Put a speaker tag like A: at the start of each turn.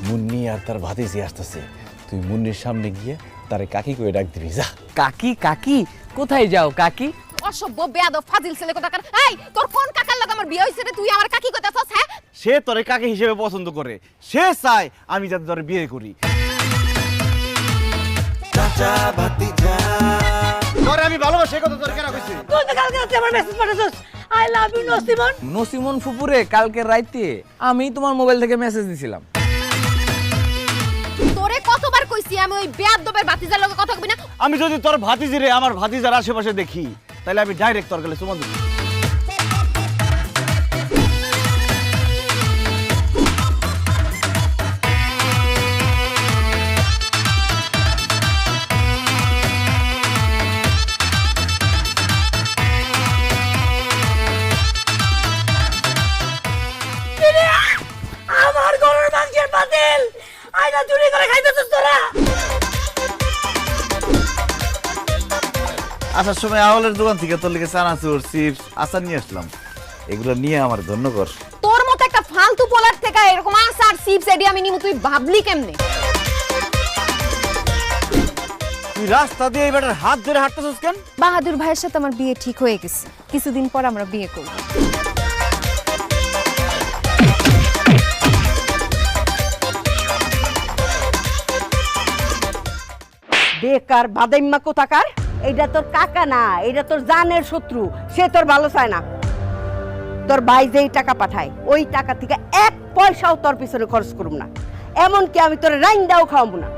A: মুন্নি আর তার ভাতিজি আসতেছে, তুই মুন্নির সামনে গিয়ে তারে কাকি করে ডাক দিবি। যা।
B: কাকি কাকি কোথায় যাও কাকি?
C: অসভ্য বেয়াদব ফাজিল ছেলে কোথাকার। এই তোর কোন কাকার লগে আমার বিয়ে হইছে রে, তুই আমার কাকি কইতাছস? হ্যাঁ,
A: সে তোরে কাকি হিসেবে পছন্দ করে, সে চায় আমি যাতে তোরে বিয়ে করি। তোরে আমি ভালোবাসি, কথা তোর কেন কইছি?
D: তুই তো কালকে রাতে আমার মেসেজ পাঠাছস, I love you Nasimon.
B: Nasimon ফুপুরে কালকে রাইতে আমি তোমার মোবাইল থেকে মেসেজ দিছিলাম।
C: তোরে কতবার কইছি আমি ওই বেয়াদবের ভাতিজার লগে কথা কইবি না।
A: আমি যদি তোর ভাতিজিরে আমার ভাতিজার আশেপাশে দেখি, তাহলে আমি ডাইরেক্ট তোর গেলে চুমা দেব।
D: আমার গরুর মাংসের পাতিল আইনা চুরি করে খাইতেছস তোরা।
A: আসার সময় আওয়ালের দোকান থেকে তোর লিগে চানাচুর, চিপস, আচার নিয়ে আসলাম। এগুলো নিয়ে আমার ধন্য কর।
C: তোর মতো একটা ফালতু পোলার থেকে এরকম আচার চিপস এডি আমি নিমু, তুই ভাবলি কেমনে?
A: তুই রাস্তা দিয়ে এই বেটার হাত ধরে হাঁটতেছিস কেন?
C: বাহাদুর ভাইয়ের সাথে আমার বিয়ে ঠিক হয়ে গেছে, কিছুদিন পর আমরা বিয়ে করব।
D: বেকার বাদাইম্মা কোথাকার। এইটা তোর কাকা না, এটা তোর জানের শত্রু। সে তোর ভালো চায় না। তোর ভাই যেই টাকা পাঠায় ওই টাকা থেকে এক পয়সাও তোর পিছনে খরচ করব না, এমনকি আমি তোর রাইন্দাও খাওয়াবো না।